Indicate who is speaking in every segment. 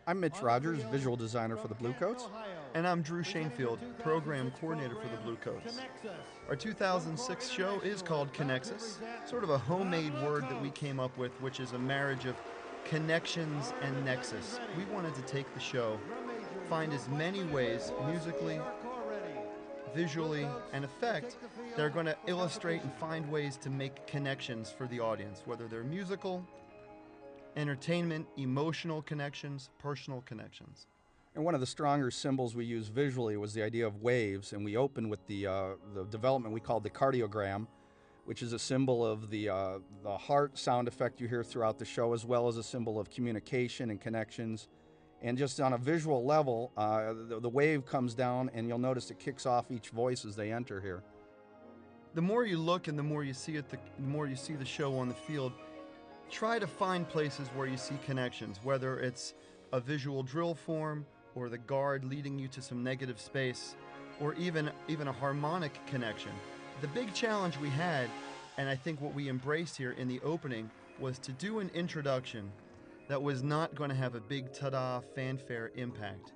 Speaker 1: I'm Mitch Rogers, visual designer for the Bluecoats.
Speaker 2: And I'm Drew Shanefield, program coordinator for the Bluecoats. Our 2006 show is called Connexus, sort of a homemade word that we came up with, which is a marriage of connections and nexus. We wanted to take the show, find as many ways, musically, visually, and effect, that are going to illustrate and find ways to make connections for the audience, whether they're musical, entertainment, emotional connections, personal connections.
Speaker 1: And one of the stronger symbols we used visually was the idea of waves, and we opened with the development we called the cardiogram, which is a symbol of the heart sound effect you hear throughout the show, as well as a symbol of communication and connections. And just on a visual level, the wave comes down, and you'll notice it kicks off each voice as they enter here.
Speaker 2: The more you look and the more you see it, the more you see the show on the field, try to find places where you see connections, whether it's a visual drill form or the guard leading you to some negative space, or even a harmonic connection. The big challenge we had, and I think what we embraced here in the opening, was to do an introduction that was not going to have a big ta-da fanfare impact.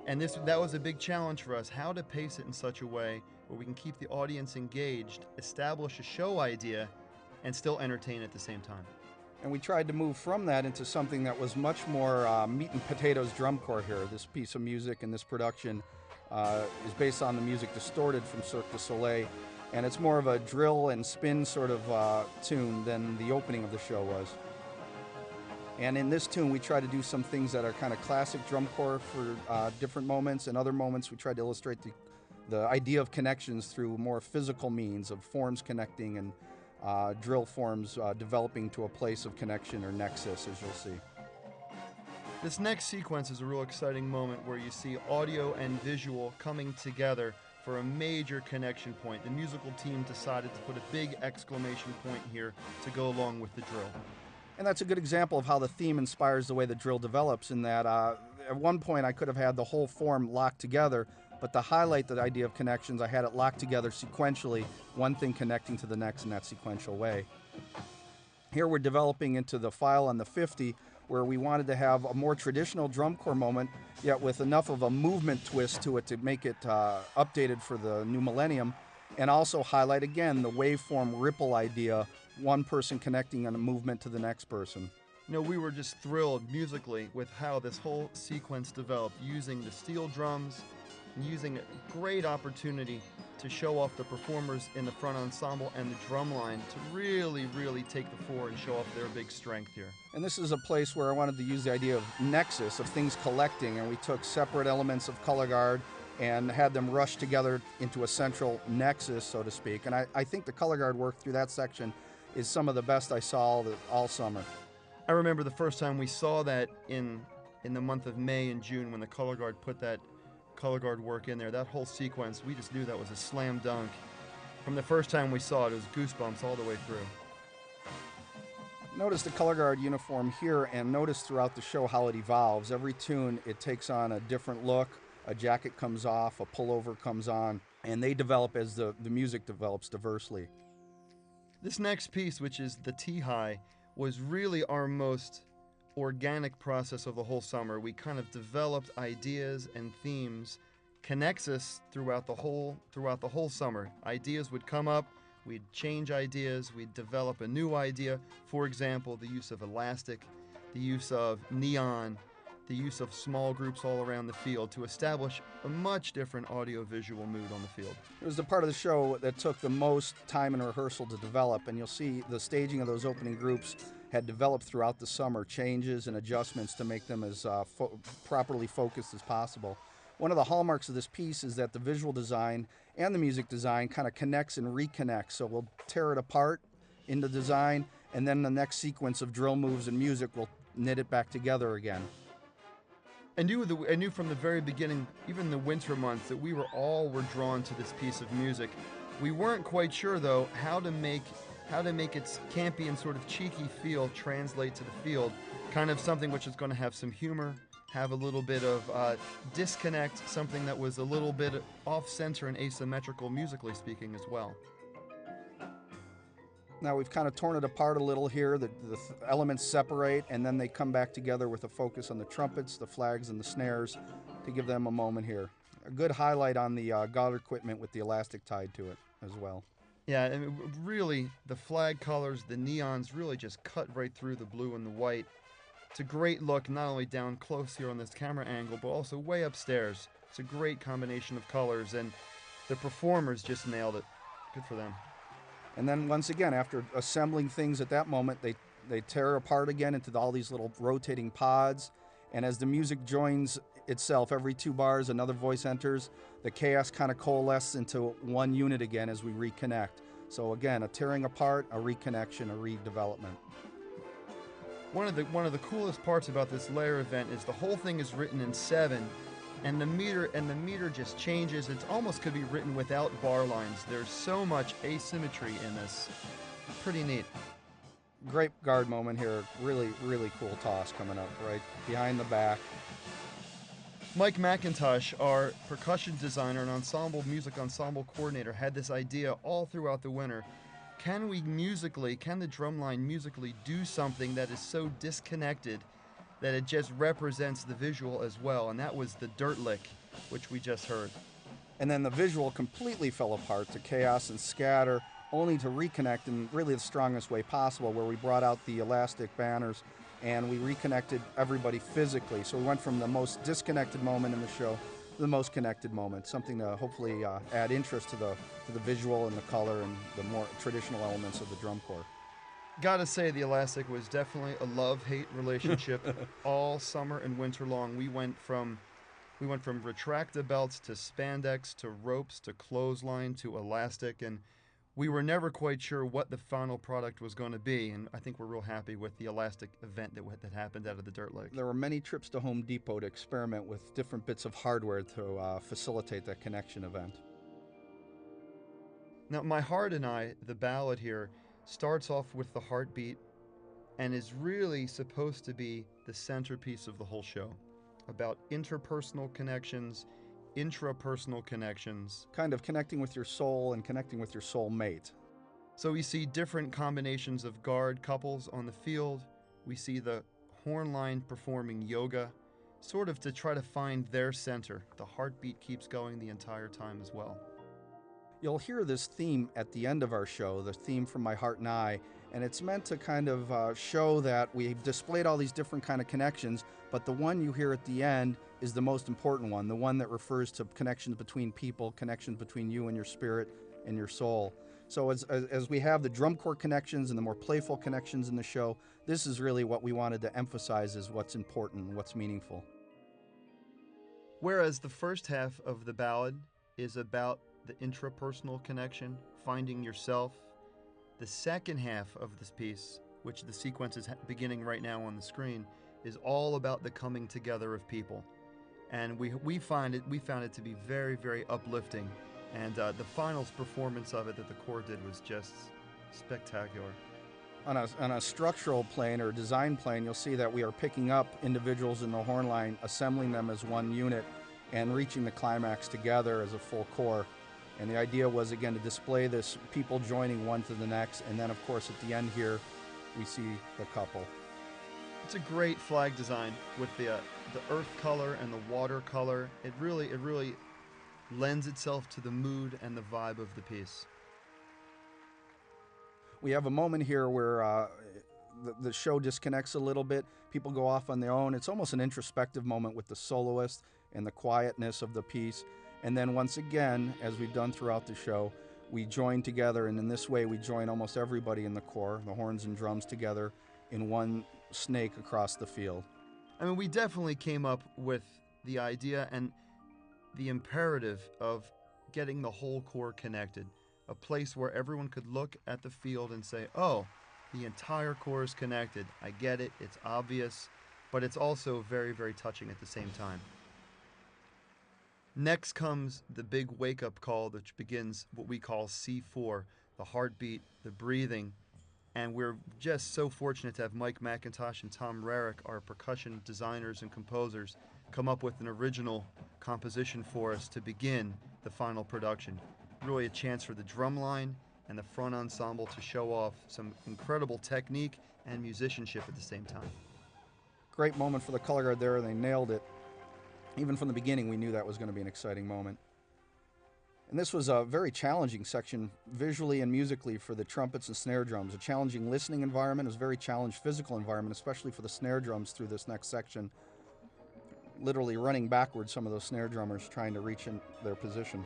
Speaker 2: And that was a big challenge for us, how to pace it in such a way where we can keep the audience engaged, establish a show idea, and still entertain at the same time.
Speaker 1: And we tried to move from that into something that was much more meat and potatoes drum corps here. This piece of music and this production is based on the music Distorted from Cirque du Soleil, and it's more of a drill and spin sort of tune than the opening of the show was. And in this tune, we try to do some things that are kind of classic drum corps for different moments, and other moments we try to illustrate the idea of connections through more physical means of forms connecting and drill forms developing to a place of connection or nexus, as you'll see.
Speaker 2: This next sequence is a real exciting moment where you see audio and visual coming together for a major connection point. The musical team decided to put a big exclamation point here to go along with the drill.
Speaker 1: And that's a good example of how the theme inspires the way the drill develops, in that at one point I could have had the whole form locked together, but to highlight the idea of connections, I had it locked together sequentially, one thing connecting to the next in that sequential way. Here we're developing into the file on the 50, where we wanted to have a more traditional drum corps moment, yet with enough of a movement twist to it to make it updated for the new millennium, and also highlight again the waveform ripple idea, one person connecting on a movement to the next person.
Speaker 2: You know, we were just thrilled musically with how this whole sequence developed, using the steel drums, and using a great opportunity to show off the performers in the front ensemble and the drum line to really, really take the fore and show off their big strength here.
Speaker 1: And this is a place where I wanted to use the idea of nexus, of things collecting, and we took separate elements of color guard and had them rush together into a central nexus, so to speak. And I think the color guard work through that section is some of the best I saw all summer.
Speaker 2: I remember the first time we saw that in the month of May and June, when the color guard put that color guard work in there, that whole sequence, we just knew that was a slam dunk. From the first time we saw it, it was goosebumps all the way through.
Speaker 1: Notice the color guard uniform here, and notice throughout the show how it evolves. Every tune, it takes on a different look. A jacket comes off, a pullover comes on, and they develop as the music develops diversely.
Speaker 2: This next piece, which is the Tihai, was really our most organic process of the whole summer. We kind of developed ideas and themes, Connexus throughout the whole summer. Ideas would come up, we'd change ideas, we'd develop a new idea. For example, the use of elastic, the use of neon, the use of small groups all around the field to establish a much different audio-visual mood on the field.
Speaker 1: It was the part of the show that took the most time and rehearsal to develop, and you'll see the staging of those opening groups had developed throughout the summer, changes and adjustments to make them as properly focused as possible. One of the hallmarks of this piece is that the visual design and the music design kind of connects and reconnects, so we'll tear it apart in the design, and then the next sequence of drill moves and music will knit it back together again.
Speaker 2: I knew from the very beginning, even the winter months, that we were drawn to this piece of music. We weren't quite sure, though, how to make its campy and sort of cheeky feel translate to the field. Kind of something which is going to have some humor, have a little bit of disconnect, something that was a little bit off-center and asymmetrical musically speaking as well.
Speaker 1: Now we've kind of torn it apart a little here. The elements separate and then they come back together with a focus on the trumpets, the flags, and the snares to give them a moment here. A good highlight on the God equipment with the elastic tied to it as well.
Speaker 2: Yeah, I mean, really, the flag colors, the neons really just cut right through the blue and the white. It's a great look, not only down close here on this camera angle, but also way upstairs. It's a great combination of colors, and the performers just nailed it. Good for them.
Speaker 1: And then once again, after assembling things at that moment, they tear apart again into all these little rotating pods. And as the music joins itself, every 2 bars, another voice enters. The chaos kind of coalesces into one unit again as we reconnect. So again, a tearing apart, a reconnection, a redevelopment.
Speaker 2: One of the coolest parts about this layer event is the whole thing is written in 7, and the meter just changes. It almost could be written without bar lines. There's so much asymmetry in this. Pretty neat.
Speaker 1: Great guard moment here. Really, really cool toss coming up right behind the back.
Speaker 2: Mike McIntosh, our percussion designer and music ensemble coordinator, had this idea all throughout the winter. Can the drum line musically do something that is so disconnected that it just represents the visual as well? And that was the dirt lick, which we just heard.
Speaker 1: And then the visual completely fell apart to chaos and scatter, only to reconnect in really the strongest way possible, where we brought out the elastic banners and we reconnected everybody physically. So we went from the most disconnected moment in the show to the most connected moment, something to hopefully add interest to the visual and the color and the more traditional elements of the drum corps.
Speaker 2: Gotta say, the elastic was definitely a love-hate relationship all summer and winter long. We went from retracta belts to spandex to ropes to clothesline to elastic, and we were never quite sure what the final product was going to be, and I think we're real happy with the elastic event that happened out of the dirt lake.
Speaker 1: There were many trips to Home Depot to experiment with different bits of hardware to facilitate that connection event.
Speaker 2: Now, My Heart and I, the ballad here, starts off with the heartbeat and is really supposed to be the centerpiece of the whole show, about interpersonal connections, intrapersonal connections.
Speaker 1: Kind of connecting with your soul and connecting with your soul mate.
Speaker 2: So we see different combinations of guard couples on the field. We see the horn line performing yoga, sort of to try to find their center. The heartbeat keeps going the entire time as well.
Speaker 1: You'll hear this theme at the end of our show, the theme from My Heart and I, and it's meant to kind of show that we've displayed all these different kind of connections, but the one you hear at the end is the most important one, the one that refers to connections between people, connections between you and your spirit and your soul. So as we have the drum corps connections and the more playful connections in the show, this is really what we wanted to emphasize as what's important and what's meaningful.
Speaker 2: Whereas the first half of the ballad is about the intrapersonal connection, finding yourself, the second half of this piece, which the sequence is beginning right now on the screen, is all about the coming together of people. And we found it to be very, very uplifting. And the finals performance of it that the corps did was just spectacular.
Speaker 1: On a structural plane or design plane, you'll see that we are picking up individuals in the horn line, assembling them as one unit, and reaching the climax together as a full corps. And the idea was, again, to display this, people joining one to the next, and then, of course, at the end here, we see the couple.
Speaker 2: It's a great flag design with the earth color and the water color. It really lends itself to the mood and the vibe of the piece.
Speaker 1: We have a moment here where the show disconnects a little bit. People go off on their own. It's almost an introspective moment with the soloist and the quietness of the piece. And then once again, as we've done throughout the show, we join together, and in this way we join almost everybody in the corps, the horns and drums together in one snake across the field.
Speaker 2: I mean, we definitely came up with the idea and the imperative of getting the whole corps connected, a place where everyone could look at the field and say, oh, the entire corps is connected. I get it, it's obvious, but it's also very, very touching at the same time. Next comes the big wake-up call, which begins what we call C4, the heartbeat, the breathing, and we're just so fortunate to have Mike McIntosh and Tom Rarick, our percussion designers and composers, come up with an original composition for us to begin the final production. Really a chance for the drum line and the front ensemble to show off some incredible technique and musicianship at the same time.
Speaker 1: Great moment for the color guard there. They nailed it. Even from the beginning, we knew that was going to be an exciting moment. And this was a very challenging section visually and musically for the trumpets and snare drums. A challenging listening environment, it was a very challenged physical environment, especially for the snare drums through this next section. Literally running backwards, some of those snare drummers trying to reach in their position.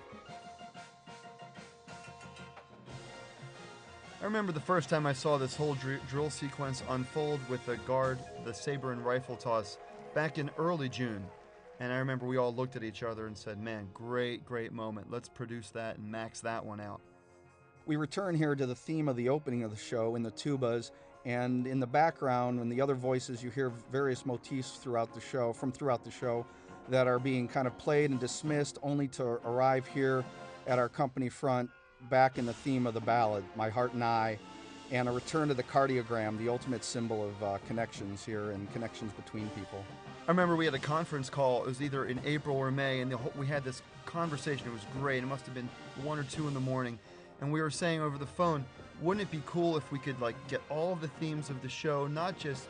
Speaker 2: I remember the first time I saw this whole drill sequence unfold with the guard, the saber and rifle toss back in early June. And I remember we all looked at each other and said, man, great, great moment. Let's produce that and max that one out.
Speaker 1: We return here to the theme of the opening of the show in the tubas, and in the background and the other voices, you hear various motifs throughout the show that are being kind of played and dismissed, only to arrive here at our company front back in the theme of the ballad, My Heart and I, and a return to the cardiogram, the ultimate symbol of connections here and connections between people.
Speaker 2: I remember we had a conference call. It was either in April or May, and we had this conversation. It was great. It must have been 1 or 2 in the morning, and we were saying over the phone, wouldn't it be cool if we could get all of the themes of the show, not just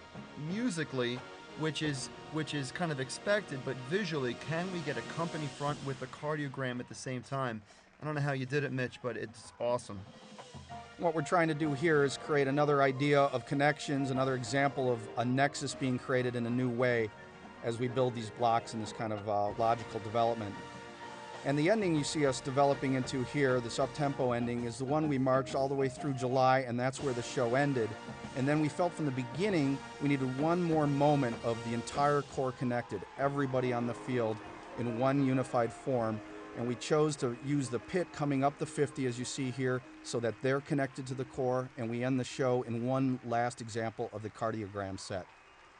Speaker 2: musically, which is kind of expected, but visually, can we get a company front with a cardiogram at the same time? I don't know how you did it, Mitch, but it's awesome.
Speaker 1: What we're trying to do here is create another idea of connections, another example of a nexus being created in a new way as we build these blocks in this kind of logical development. And the ending you see us developing into here, this up-tempo ending, is the one we marched all the way through July, and that's where the show ended. And then we felt from the beginning we needed one more moment of the entire corps connected, everybody on the field in one unified form. And we chose to use the pit coming up the 50, as you see here, so that they're connected to the corps, and we end the show in one last example of the cardiogram set,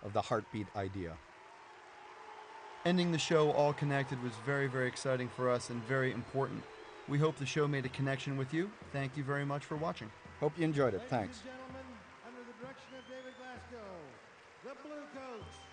Speaker 1: of the heartbeat idea.
Speaker 2: Ending the show all connected was very, very exciting for us and very important. We hope the show made a connection with you. Thank you very much for watching.
Speaker 1: Hope you enjoyed it. Thanks.
Speaker 3: Ladies and gentlemen, under the direction of David Glasgow, the Bluecoats.